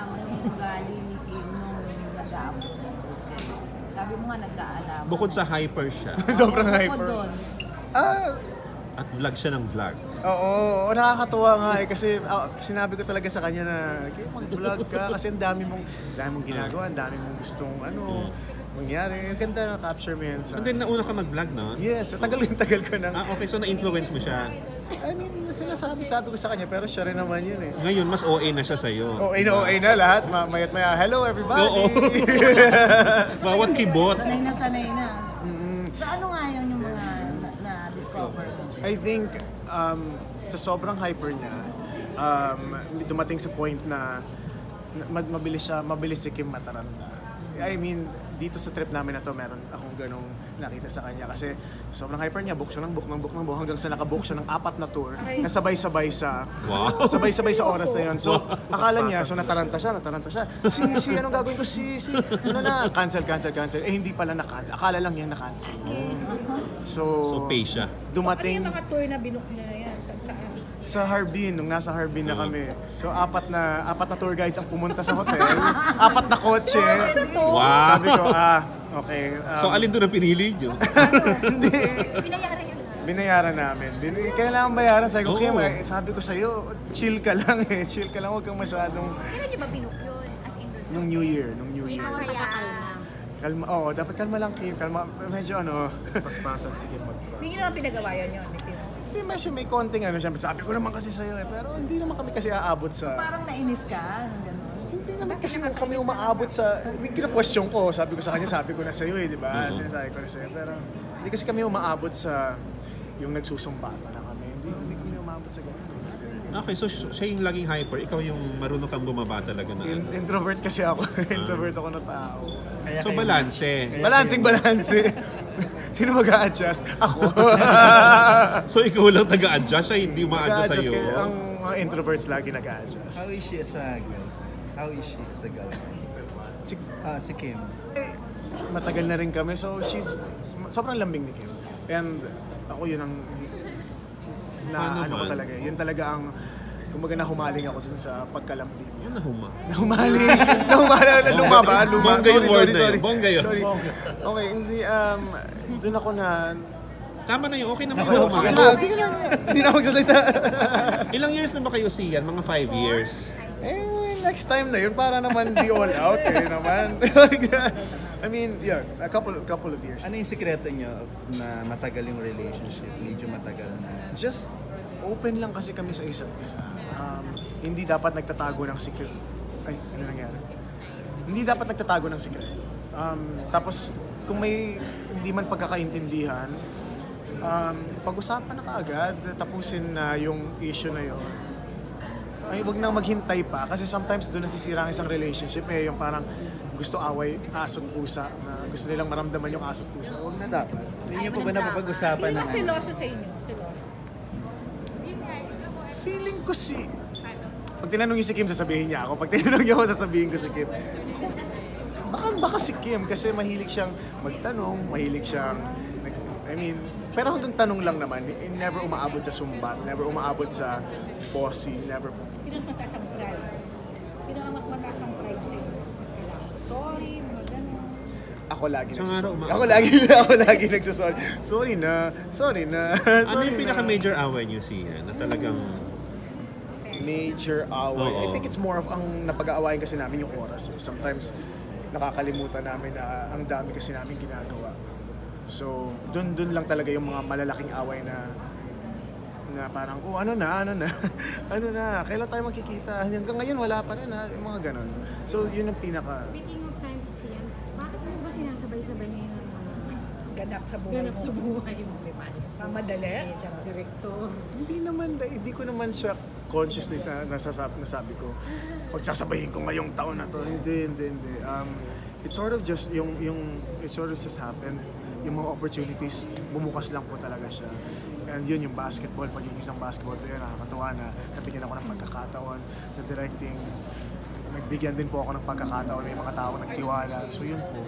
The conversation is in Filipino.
nalaman yung ugali ni Kim nung nag-aabot? Sabi mo nga nag-aalaman. Bukod sa hyper siya. Sobrang Bukod hyper. doon. At vlog siya ng vlog. Oo, nakakatuwa nga eh kasi sinabi ko talaga sa kanya na "Okay, mag-vlog ka kasi ang dami mong ginagawa, ang dami mong gustong mangyari. Ang ganda na capture mo yan sa... And then nauna ka mag-vlog, no? Yes, tagal ko ng... Okay, so na-influence mo siya. I mean, sinasabi ko sa kanya pero siya rin naman yun eh. Ngayon, mas OA na siya sa'yo. OA na lahat, mayat maya, hello everybody! Oo. Bawat kibot. Sanay na. So ano nga yun yung mga na-discover mo? I think sa sobrang hyper niya, dumating sa point na mabilis si Kim mataranta. I mean, dito sa trip namin na to, meron akong ganong nakita sa kanya kasi sobrang hyper niya, book siya ng book hanggang sa nakabook siya ng 4 na tour na sabay-sabay sa oras na yun. So, akala niya, so nataranta siya. Si, anong gagawin ko? Ano na? Cancel. Eh, hindi pala na-cancel. Akala lang niya na-cancel. So, pay siya. Dumating... Ano yung mga tour na binook niya yan? Sa Harbin, nung nasa Harbin na kami. So, apat na tour guides ang pumunta sa hotel. 4 na kotse. Wow! Sabi ko, okay. So, alin doon ang pinili niyo? Hindi. Binayaran namin. Kailangan bayaran. Sabi ko, Kim, sabi ko sa'yo, chill ka lang eh. Chill ka lang, huwag kang masyadong... Kailan niyo ba binook yun? As in doon? Nung New Year. Kaya... Kalma, dapat kalma lang, Kim. Kalma, medyo paspasan si Kim mag-try. Hindi niyo naman pinagawayan yun. Hindi, may konting siya. Sabi ko naman kasi sa'yo eh. Pero hindi naman kami kasi aabot sa... Parang nainis ka, gano'n. Hindi naman kasi kung kami umaabot sa... May kina-question ko, sabi ko sa kanya, sabi ko na sa'yo eh, di ba? Sinasabi ko na sa'yo. Pero hindi kasi kami umaabot sa yung nagsusumbata na kami. Hindi kami umaabot sa ganun. Okay, so siya yung laging hyper. Ikaw yung marunong kang bumaba talaga na. Introvert kasi ako. Introvert ako na tao. So, balanse. Balanse. Sino mag-a-adjust? Ako. So, ikaw lang taga-adjust, siya hindi ma-adjust sa'yo. Ang mga introverts lagi nag-a-adjust. How is she as a girl? How is she as a girl? Si Kim. Matagal na rin kami, so sobrang lambing ni Kim. And ako yun ang ano ko talaga. Yun talaga ang kumbaga nahumaling ako dun sa pagkalambing niya. Nahumaling. Luma ba? Bongga yung word na yun. Bongga yun. Sorry. Okay, hindi, dun ako na... Tama na yun, okay naman Okay, kayo. Hindi na magsasalita. Ilang years na ba kayo siyan? Mga 5 years? Next time na yun, para naman di all out eh naman. I mean, yun, a couple of years. Ano yung sikreto niyo na matagal yung relationship? Medyo matagal na. Just open lang kasi kami sa isa't isa. Hindi dapat nagtatago ng sikreto. Ay, ano nangyari? Hindi dapat nagtatago ng sikreto. Tapos, kung may hindi man pagkakaintindihan, pag-usapan na kaagad, tapusin na yung issue na yun. Ay, wag nang maghintay pa kasi sometimes doon nasisira ang isang relationship eh, yung parang gusto away, aso't pusa, na gusto nilang maramdaman yung aso't pusa. Huwag na dapat. Hindi niyo po ba napapag-usapan Sino ng siloso sa inyo? Feeling ko pag tinanong niyo si Kim, sasabihin niya ako. Pag tinanong niyo ako, sasabihin ko si Kim. Baka si Kim kasi mahilig siyang magtanong, mahilig siyang, pero hanggang tanong lang naman, never umaabot sa sumbat, never umaabot sa bossy, never po. Pinakamatang pride sa inyo. Sorry, mga gano'n. Ako lagi So, nagsasorry. nga Ako lagi nagsasorry. Sorry na. Ano yung pinaka-major away niyo siya na talagang... Major away. Oo. I think it's more of ang napag-aawayan kasi namin yung oras. Eh. Sometimes nakakalimutan namin na ang dami kasi namin ginagawa. So, dun lang talaga yung mga malalaking away na parang, ano na, kailan tayo magkikita? Hanggang ngayon wala pa rin yung mga ganon. So, yun ang pinaka... Speaking of time kasi yan, bakit mo ba sinasabay-sabay niya yung Ganap sa buhay ganap mo. sa buhay mo? Mamadali. Director. Hindi ko naman siya consciously nasabi ko, pagsasabayin ko ngayong taon na to. Hindi. It sort of just happened. Yung mga opportunities, bumukas lang po talaga siya. And yun yung basketball, pagiging isang basketball player, nakakatuwa na nabigyan ako ng pagkakataon, na directing, nagbigyan din po ako ng pagkakataon, may mga tao nagtiwala. So yun po,